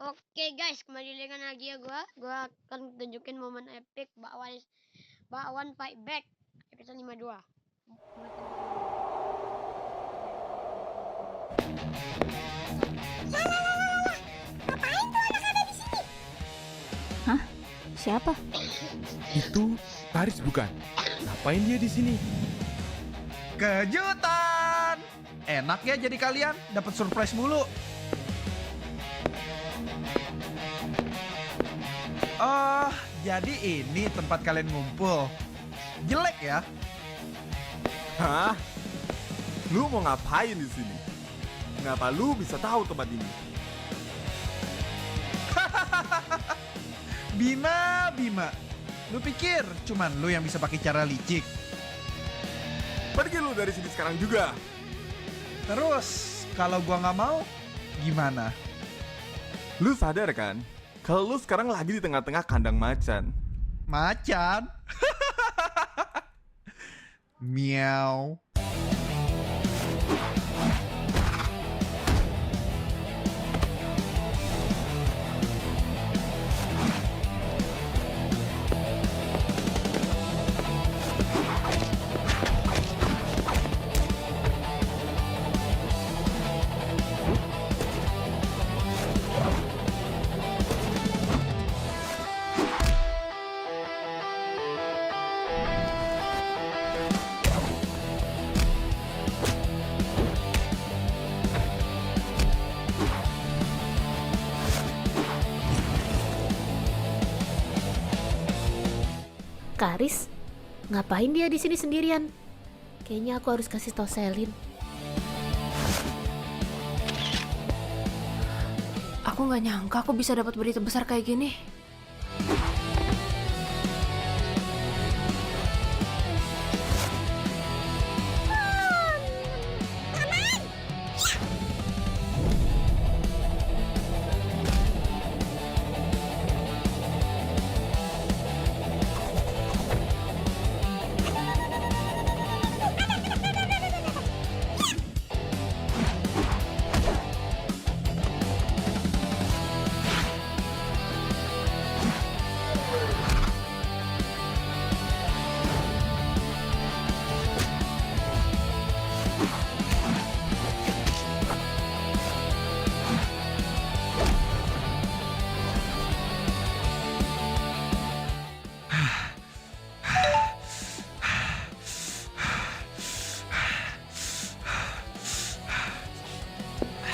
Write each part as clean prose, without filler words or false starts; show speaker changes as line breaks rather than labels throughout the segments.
Oke guys, kembali lagi ya gua akan tunjukin momen epic bakwan fight back episode 52.
Ngapain tuh anak ada di sini?
Hah? Siapa?
Itu Paris bukan? Ngapain dia di sini?
Kejutan! Enak ya jadi kalian, dapat surprise mulu. Oh, jadi ini tempat kalian ngumpul. Jelek ya?
Hah? Lu mau ngapain di sini? Ngapa lu bisa tahu tempat ini?
Bima. Lu pikir cuman lu yang bisa pakai cara licik?
Pergi lu dari sini sekarang juga.
Terus, kalau gua nggak mau, gimana?
Lu sadar kan? Kalau lu sekarang lagi di tengah-tengah kandang macan.
Macan? Miau.
Karis? Ngapain dia di sini sendirian? Kayaknya aku harus kasih tau Selin.
Aku nggak nyangka aku bisa dapat berita besar kayak gini.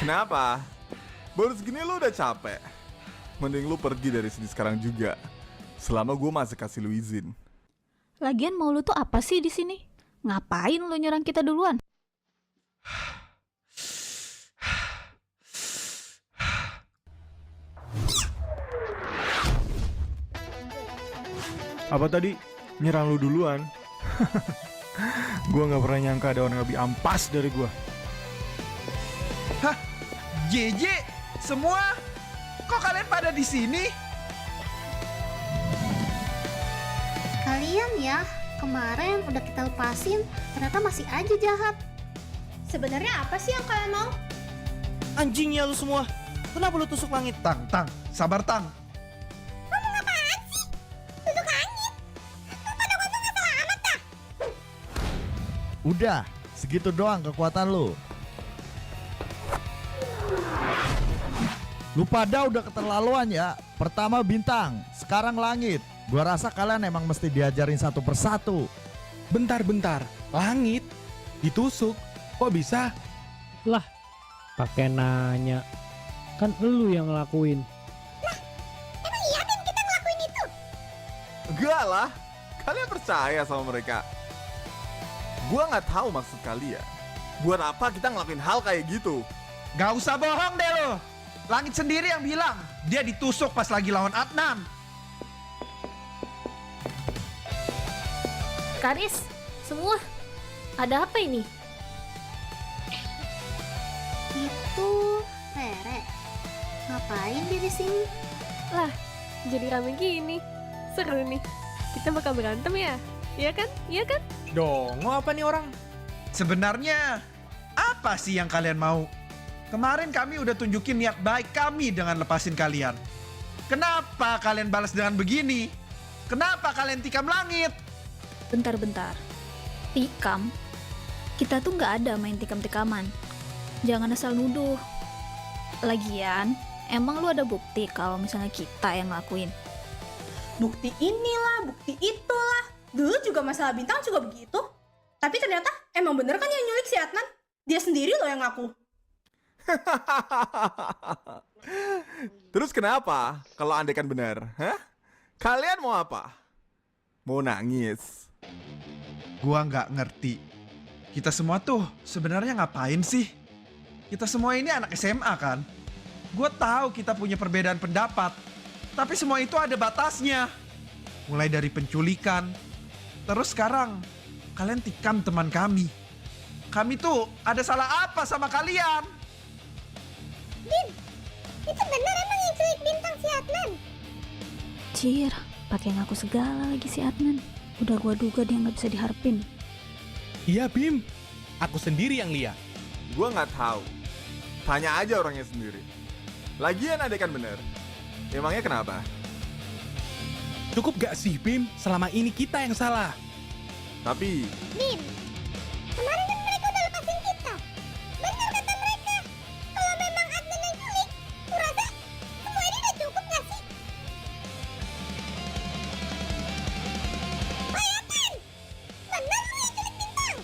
Kenapa? Baru segini lu udah capek. Mending lu pergi dari sini sekarang juga. Selama gue masih kasih lu izin.
Lagian mau lu tuh apa sih di sini? Ngapain lu nyerang kita duluan?
Apa tadi? Nyerang lu duluan? Gua nggak pernah nyangka ada orang lebih ampas dari gua.
Hah? JJ? Semua? Kok kalian pada di sini?
Kalian ya, kemarin udah kita lepasin, ternyata masih aja jahat. Sebenarnya apa sih yang kalian mau?
Anjing ya lu semua. Kenapa lu tusuk langit?
Tang, sabar Tang.
Kamu ngapain sih? Duduk langit. Lu pada ngomong nggak selamat dah.
Udah, segitu doang kekuatan lu. Lu pada udah keterlaluan ya. Pertama bintang, sekarang langit. Gua rasa kalian emang mesti diajarin satu persatu.
Bentar. Langit? Ditusuk? Kok bisa?
Lah, pakai nanya. Kan elu yang ngelakuin.
Emang iya Ben kita ngelakuin itu?
Enggak lah. Kalian percaya sama mereka? Gua nggak tahu maksud kalian. Buat apa kita ngelakuin hal kayak gitu?
Gak usah bohong deh lo. Langit sendiri yang bilang dia ditusuk pas lagi lawan Adnan.
Karis, semua. Ada apa ini?
Itu Rere. Ngapain dia di sini?
Lah, jadi rame gini. Seru nih. Kita bakal berantem ya? Iya kan? Iya kan?
Dongo apa nih orang?
Sebenarnya apa sih yang kalian mau? Kemarin kami udah tunjukin niat baik kami dengan lepasin kalian. Kenapa kalian balas dengan begini? Kenapa kalian tikam langit?
Bentar-bentar. Tikam? Kita tuh nggak ada main tikam-tikaman. Jangan asal nuduh. Lagian, emang lu ada bukti kalau misalnya kita yang ngelakuin?
Bukti inilah, bukti itulah. Dulu juga masalah Bintang juga begitu. Tapi ternyata emang bener kan yang nyulik si Adnan? Dia sendiri loh yang ngaku.
Terus kenapa kalau andaikan benar? Hah? Kalian mau apa? Mau nangis?
Gua nggak ngerti. Kita semua tuh sebenarnya ngapain sih? Kita semua ini anak SMA kan? Gua tahu kita punya perbedaan pendapat. Tapi semua itu ada batasnya. Mulai dari penculikan. Terus sekarang, kalian tikam teman kami. Kami tuh ada salah apa sama kalian?
Bim, itu benar emang yang culik Bintang si Adnan? Cir, pakai ngaku segala lagi si Adnan. Udah gua duga dia nggak bisa diharapin.
Iya Bim, aku sendiri yang lihat.
Gua nggak tahu. Tanya aja orangnya sendiri. Lagian andaikan benar. Emangnya kenapa?
Cukup gak sih Bim, selama ini kita yang salah.
Tapi
Bim, kemarin kan mereka udah lepasin kita. Benar kata mereka. Kalau memang Adnan yang culik, kurasa semua ini udah cukup gak sih? Bayatan! Benar lu yang culik Bintang?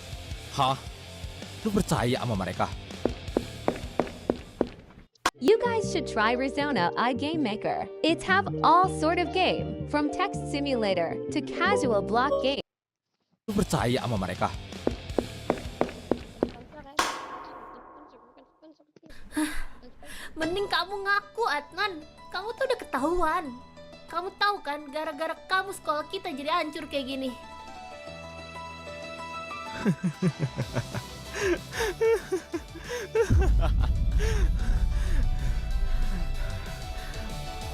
Hah? Lu percaya sama mereka?
You guys should try Rizona iGame Maker. It's have all sort of game, from text simulator to casual block game.
Lu percaya sama mereka?
Mending kamu ngaku, Adnan. Kamu tuh udah ketahuan. Kamu tahu kan, gara-gara kamu sekolah kita jadi hancur kayak gini.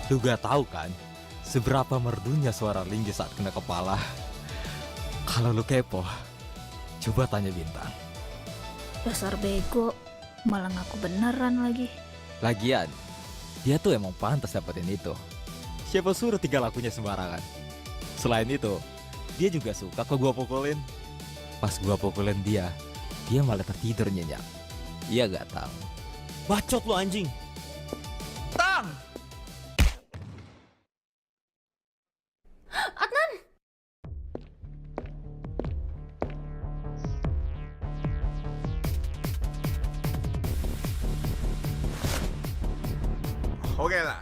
Lu gak tahu kan, seberapa merdunya suara Linggi saat kena kepala. Kalau lu kepo, coba tanya Bintang.
Dasar bego, malah ngaku beneran lagi.
Lagian, dia tuh emang pantas dapetin itu. Siapa suruh tinggal lakunya sembarangan. Selain itu, dia juga suka kok gua pukulin. Pas gua pukulin dia malah tertidur nyenyak. Iya gak tahu. Bacot lu anjing.
Tang!
Adnan!
oke lah.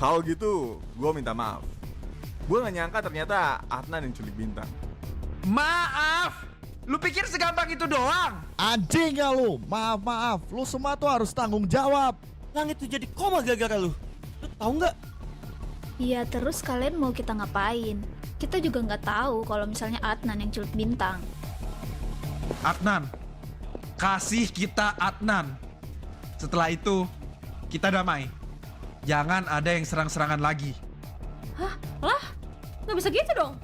Kalau gitu, gue minta maaf. Gue gak nyangka ternyata Adnan yang culik Bintang.
Maaf! Lu pikir segampang itu doang?
Anjing ya lu, maaf. Lu semua tuh harus tanggung jawab.
Langit tuh jadi koma gara-gara lu. Lu tahu nggak?
Iya, terus kalian mau kita ngapain? Kita juga nggak tahu kalau misalnya Adnan yang culik Bintang.
Adnan, kasih kita Adnan. Setelah itu, kita damai. Jangan ada yang serang-serangan lagi.
Hah? Lah? Nggak bisa gitu dong.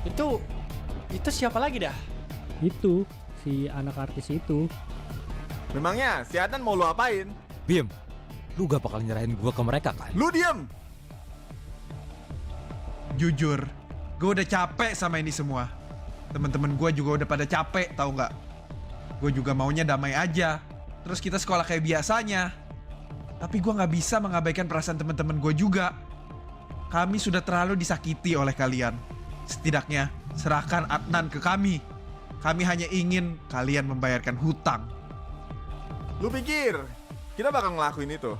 Itu siapa lagi dah?
Itu, si anak artis itu.
Memangnya si Adnan mau lu apain?
Bim, lu gak bakal nyerahin gua ke mereka kan?
Lu diem!
Jujur, gue udah capek sama ini semua. Temen-temen gue juga udah pada capek, tahu nggak? Gue juga maunya damai aja. Terus kita sekolah kayak biasanya. Tapi gue nggak bisa mengabaikan perasaan temen-temen gue juga. Kami sudah terlalu disakiti oleh kalian. Setidaknya, serahkan Adnan ke kami. Kami hanya ingin kalian membayarkan hutang.
Lu pikir kita bakal ngelakuin itu?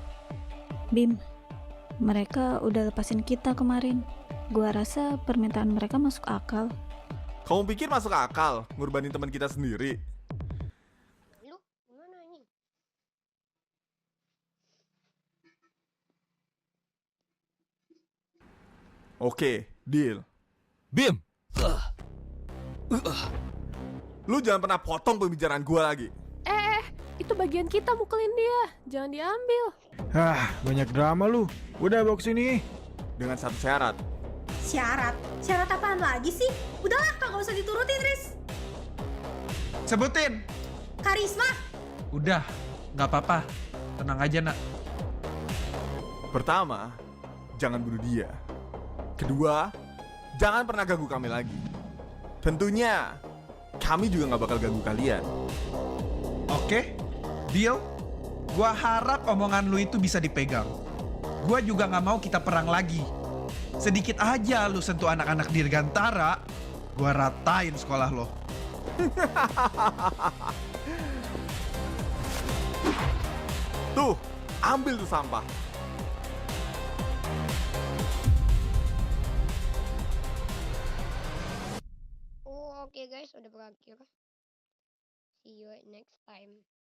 Bim, mereka udah lepasin kita kemarin. Gua rasa permintaan mereka masuk akal.
Kamu pikir masuk akal ngorbanin teman kita sendiri?
Lu gimana ini?
Oke, deal.
Bim!
Lu jangan pernah potong pembicaraan gua lagi.
Itu bagian kita mukulin dia. Jangan diambil.
Banyak drama lu. Udah bawa kesini.
Dengan satu syarat.
Syarat? Syarat apaan lagi sih? Udahlah, kagak usah diturutin, Riz.
Sebutin.
Karisma?
Udah, nggak apa-apa. Tenang aja, nak.
Pertama, jangan bunuh dia. Kedua, jangan pernah ganggu kami lagi. Tentunya, kami juga nggak bakal ganggu kalian.
Oke? Deal? Gua harap omongan lu itu bisa dipegang. Gua juga nggak mau kita perang lagi. Sedikit aja lu sentuh anak-anak Dirgantara, gua ratain sekolah lo.
Tuh, ambil tuh sampah.
Oh, oke guys, udah berakhir. See you next time.